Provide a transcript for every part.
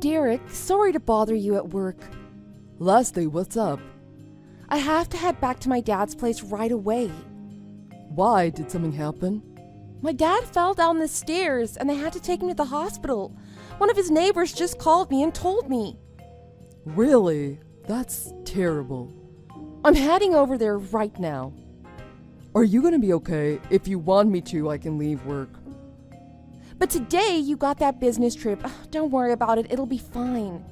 Derek, sorry to bother you at work. Leslie, what's up? I have to head back to my dad's place right away. Why? Did something happen? My dad fell down the stairs and they had to take him to the hospital. One of his neighbors just called me and told me. Really? That's terrible. I'm heading over there right now. Are you gonna be okay? If you want me to, I can leave work. But today you got that business trip. Ugh, don't worry about it, it'll be fine.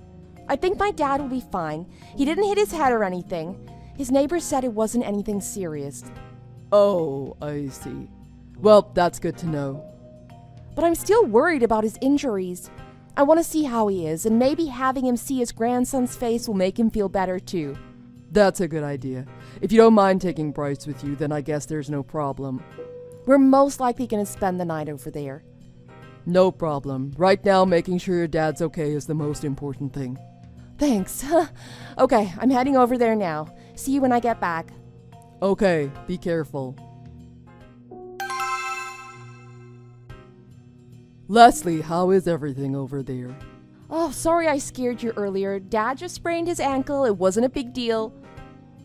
I think my dad will be fine. He didn't hit his head or anything. His neighbors said it wasn't anything serious. Oh, I see. Well, that's good to know. But I'm still worried about his injuries. I want to see how he is, and maybe having him see his grandson's face will make him feel better too. That's a good idea. If you don't mind taking Bryce with you, then I guess there's no problem. We're most likely going to spend the night over there. No problem. Right now, making sure your dad's okay is the most important thing. Thanks. Okay, I'm heading over there now. See you when I get back. Okay, be careful. Leslie, how is everything over there? Oh, sorry I scared you earlier. Dad just sprained his ankle. It wasn't a big deal.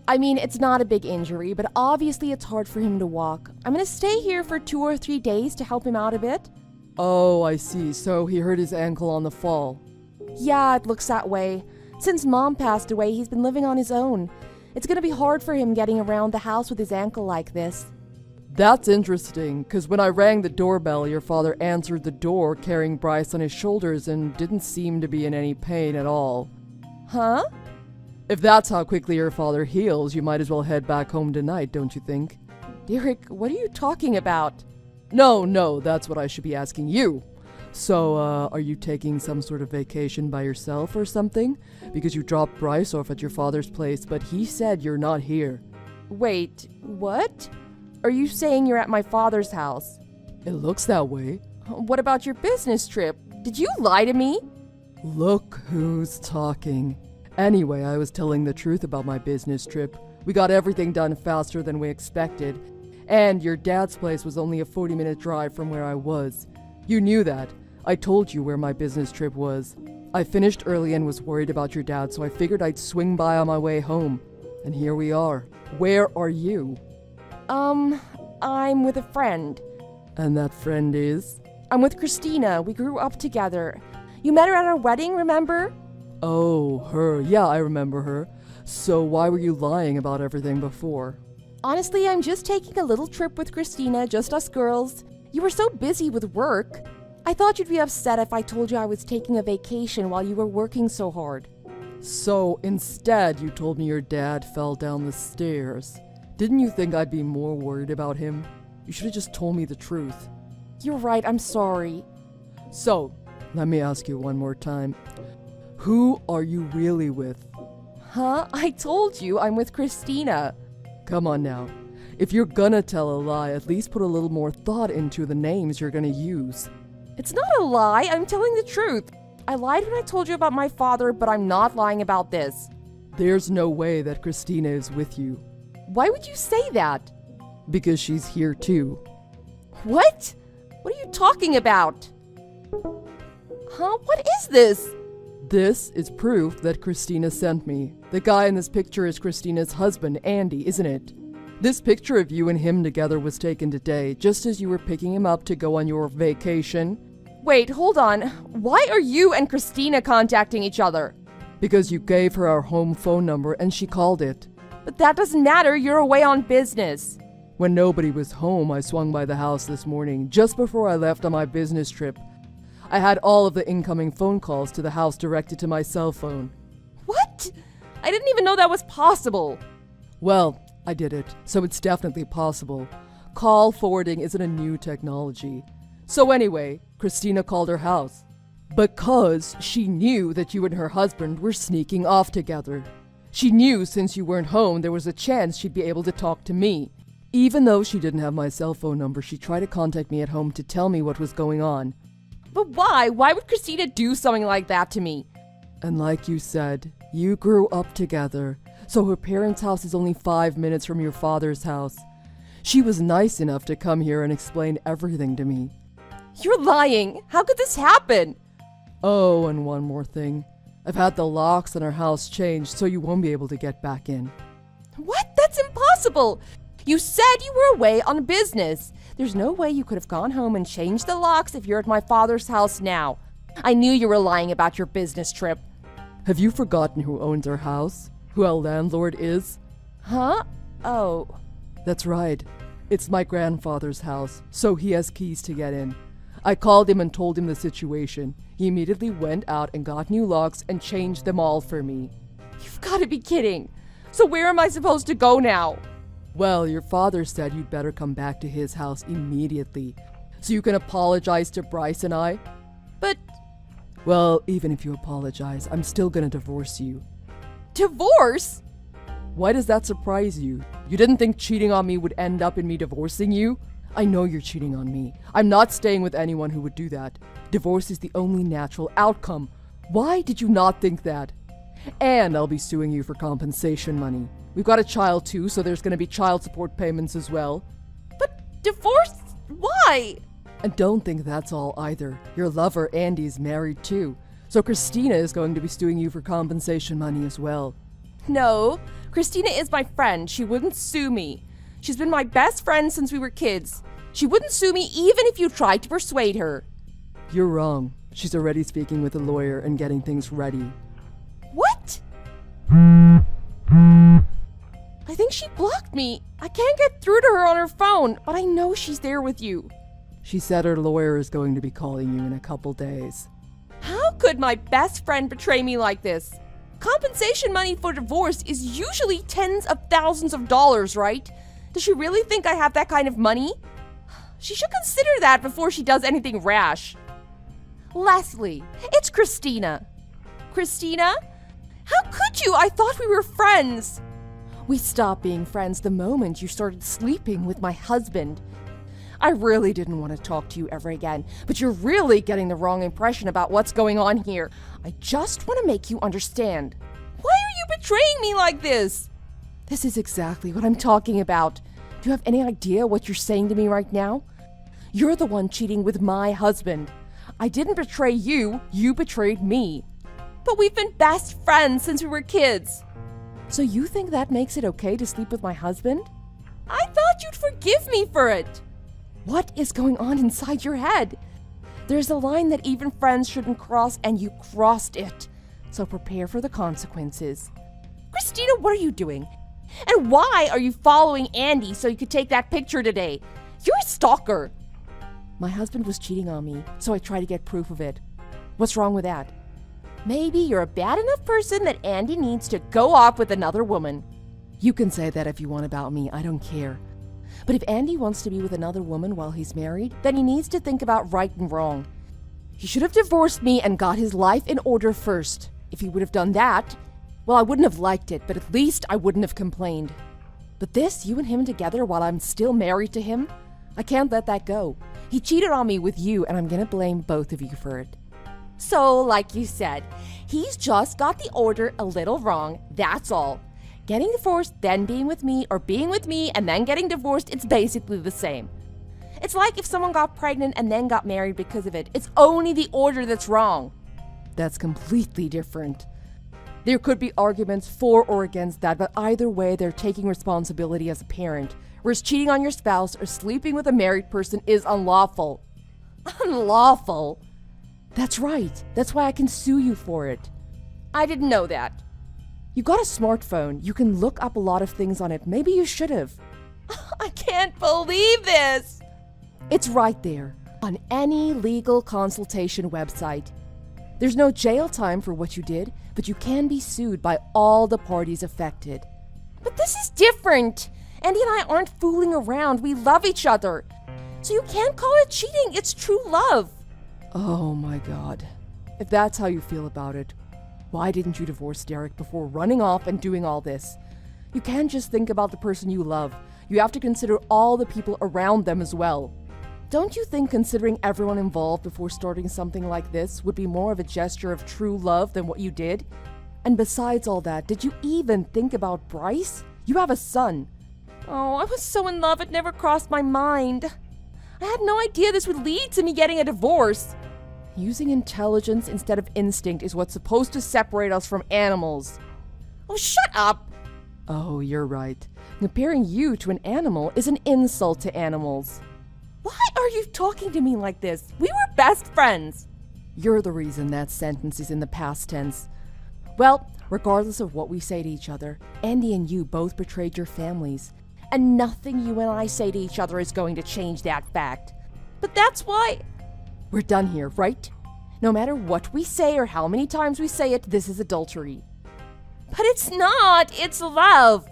I mean, it's not a big injury, but obviously it's hard for him to walk. I'm gonna stay here for 2 or 3 days to help him out a bit. Oh, I see. So he hurt his ankle on the fall. Yeah, it looks that way. Since Mom passed away, he's been living on his own. It's gonna be hard for him getting around the house with his ankle like this. That's interesting, because when I rang the doorbell, your father answered the door carrying Bryce on his shoulders and didn't seem to be in any pain at all. Huh? If that's how quickly your father heals, you might as well head back home tonight, don't you think? Derek, what are you talking about? No, that's what I should be asking you. So, are you taking some sort of vacation by yourself or something? Because you dropped Bryce off at your father's place, but he said you're not here. Wait, what? Are you saying you're at my father's house? It looks that way. What about your business trip? Did you lie to me? Look who's talking. Anyway, I was telling the truth about my business trip. We got everything done faster than we expected. And your dad's place was only a 40-minute drive from where I was. You knew that. I told you where my business trip was. I finished early and was worried about your dad, so I figured I'd swing by on my way home. And here we are. Where are you? I'm with a friend. And that friend is? I'm with Christina. We grew up together. You met her at our wedding, remember? Oh, her. Yeah, I remember her. So why were you lying about everything before? Honestly, I'm just taking a little trip with Christina, just us girls. You were so busy with work. I thought you'd be upset if I told you I was taking a vacation while you were working so hard. So instead, you told me your dad fell down the stairs. Didn't you think I'd be more worried about him? You should have just told me the truth. You're right, I'm sorry. So, let me ask you one more time. Who are you really with? Huh? I told you I'm with Christina. Come on now. If you're gonna tell a lie, at least put a little more thought into the names you're gonna use. It's not a lie, I'm telling the truth. I lied when I told you about my father, but I'm not lying about this. There's no way that Christina is with you. Why would you say that? Because she's here too. What? What are you talking about? Huh? What is this? This is proof that Christina sent me. The guy in this picture is Christina's husband, Andy, isn't it? This picture of you and him together was taken today, just as you were picking him up to go on your vacation. Wait, hold on. Why are you and Christina contacting each other? Because you gave her our home phone number and she called it. But that doesn't matter, you're away on business. When nobody was home, I swung by the house this morning, just before I left on my business trip. I had all of the incoming phone calls to the house directed to my cell phone. What? I didn't even know that was possible. Well, I did it, so it's definitely possible. Call forwarding isn't a new technology. So anyway, Christina called her house. Because she knew that you and her husband were sneaking off together. She knew since you weren't home, there was a chance she'd be able to talk to me. Even though she didn't have my cell phone number, she tried to contact me at home to tell me what was going on. But why? Why would Christina do something like that to me? And like you said, you grew up together, so her parents' house is only 5 minutes from your father's house. She was nice enough to come here and explain everything to me. You're lying. How could this happen? Oh, and one more thing. I've had the locks on our house changed so you won't be able to get back in. What? That's impossible! You said you were away on business. There's no way you could have gone home and changed the locks if you're at my father's house now. I knew you were lying about your business trip. Have you forgotten who owns our house? Who our landlord is? Huh? Oh. That's right. It's my grandfather's house, so he has keys to get in. I called him and told him the situation. He immediately went out and got new locks and changed them all for me. You've got to be kidding. So where am I supposed to go now? Well, your father said you'd better come back to his house immediately, so you can apologize to Bryce and I. But... Well, even if you apologize, I'm still gonna divorce you. Divorce? Why does that surprise you? You didn't think cheating on me would end up in me divorcing you? I know you're cheating on me. I'm not staying with anyone who would do that. Divorce is the only natural outcome. Why did you not think that? And I'll be suing you for compensation money. We've got a child too, so there's gonna be child support payments as well. But divorce? Why? And don't think that's all either. Your lover, Andy's married too. So Christina is going to be suing you for compensation money as well. No, Christina is my friend. She wouldn't sue me. She's been my best friend since we were kids. She wouldn't sue me even if you tried to persuade her. You're wrong. She's already speaking with a lawyer and getting things ready. What? I think she blocked me. I can't get through to her on her phone, but I know she's there with you. She said her lawyer is going to be calling you in a couple days. How could my best friend betray me like this? Compensation money for divorce is usually tens of thousands of dollars, right? Does she really think I have that kind of money? She should consider that before she does anything rash. Leslie, it's Christina. Christina? How could you? I thought we were friends. We stopped being friends the moment you started sleeping with my husband. I really didn't want to talk to you ever again, but you're really getting the wrong impression about what's going on here. I just want to make you understand. Why are you betraying me like this? This is exactly what I'm talking about. Do you have any idea what you're saying to me right now? You're the one cheating with my husband. I didn't betray you, you betrayed me. But we've been best friends since we were kids. So you think that makes it okay to sleep with my husband? I thought you'd forgive me for it. What is going on inside your head? There's a line that even friends shouldn't cross, and you crossed it. So prepare for the consequences. Christina, what are you doing? And why are you following Andy so you could take that picture today? You're a stalker. My husband was cheating on me, so I tried to get proof of it. What's wrong with that? Maybe you're a bad enough person that Andy needs to go off with another woman. You can say that if you want about me, I don't care. But if Andy wants to be with another woman while he's married, then he needs to think about right and wrong. He should have divorced me and got his life in order first. If he would have done that, well, I wouldn't have liked it, but at least I wouldn't have complained. But this, you and him together while I'm still married to him, I can't let that go. He cheated on me with you, and I'm gonna blame both of you for it. So, like you said, he's just got the order a little wrong, that's all. Getting divorced, then being with me, or being with me and then getting divorced, it's basically the same. It's like if someone got pregnant and then got married because of it. It's only the order that's wrong. That's completely different. There could be arguments for or against that, but either way, they're taking responsibility as a parent. Whereas cheating on your spouse or sleeping with a married person is unlawful. Unlawful? That's right. That's why I can sue you for it. I didn't know that. You got a smartphone. You can look up a lot of things on it. Maybe you should have. I can't believe this. It's right there on any legal consultation website. There's no jail time for what you did, but you can be sued by all the parties affected. But this is different. Andy and I aren't fooling around. We love each other. So you can't call it cheating. It's true love. Oh my God. If that's how you feel about it, why didn't you divorce Derek before running off and doing all this? You can't just think about the person you love. You have to consider all the people around them as well. Don't you think considering everyone involved before starting something like this would be more of a gesture of true love than what you did? And besides all that, did you even think about Bryce? You have a son. Oh, I was so in love it never crossed my mind. I had no idea this would lead to me getting a divorce. Using intelligence instead of instinct is what's supposed to separate us from animals. Oh, shut up! Oh, you're right. Comparing you to an animal is an insult to animals. Why are you talking to me like this? We were best friends. You're the reason that sentence is in the past tense. Well, regardless of what we say to each other, Andy and you both betrayed your families. And nothing you and I say to each other is going to change that fact. But that's why... We're done here, right? No matter what we say or how many times we say it, this is adultery. But it's not! It's love!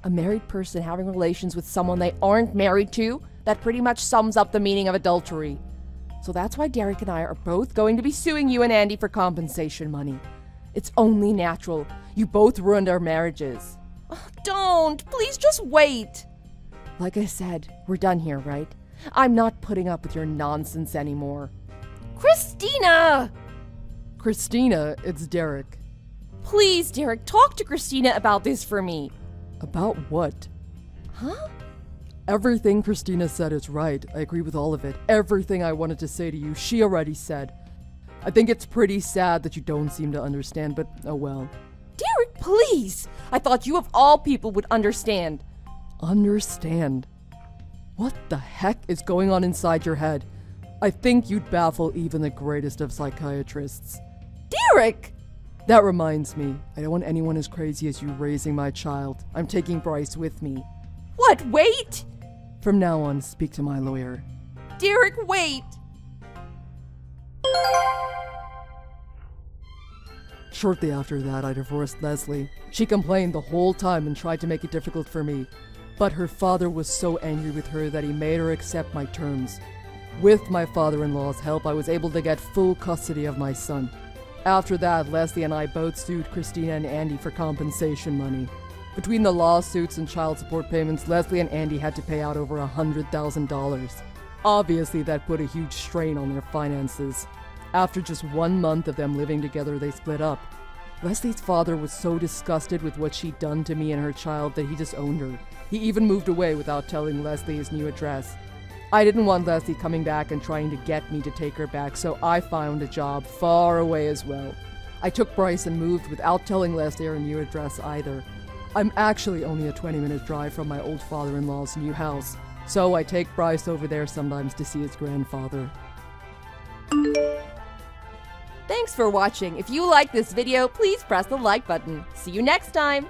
A married person having relations with someone they aren't married to, that pretty much sums up the meaning of adultery. So that's why Derek and I are both going to be suing you and Andy for compensation money. It's only natural. You both ruined our marriages. Oh, don't! Please just wait! Like I said, we're done here, right? I'm not putting up with your nonsense anymore. Christina! Christina, it's Derek. Please, Derek, talk to Christina about this for me. About what? Huh? Everything Christina said is right. I agree with all of it. Everything I wanted to say to you, she already said. I think it's pretty sad that you don't seem to understand, but oh well. Derek, please! I thought you of all people would understand. Understand? What the heck is going on inside your head? I think you'd baffle even the greatest of psychiatrists. Derek! That reminds me, I don't want anyone as crazy as you raising my child. I'm taking Bryce with me. What, wait? From now on, speak to my lawyer. Derek, wait! Shortly after that, I divorced Leslie. She complained the whole time and tried to make it difficult for me. But her father was so angry with her that he made her accept my terms. With my father-in-law's help, I was able to get full custody of my son. After that, Leslie and I both sued Christina and Andy for compensation money. Between the lawsuits and child support payments, Leslie and Andy had to pay out over $100,000. Obviously, that put a huge strain on their finances. After just 1 month of them living together, they split up. Leslie's father was so disgusted with what she'd done to me and her child that he disowned her. He even moved away without telling Leslie his new address. I didn't want Leslie coming back and trying to get me to take her back, so I found a job far away as well. I took Bryce and moved without telling Leslie her new address either. I'm actually only a 20-minute drive from my old father-in-law's new house, so I take Bryce over there sometimes to see his grandfather. Thanks for watching. If you like this video, please press the like button. See you next time!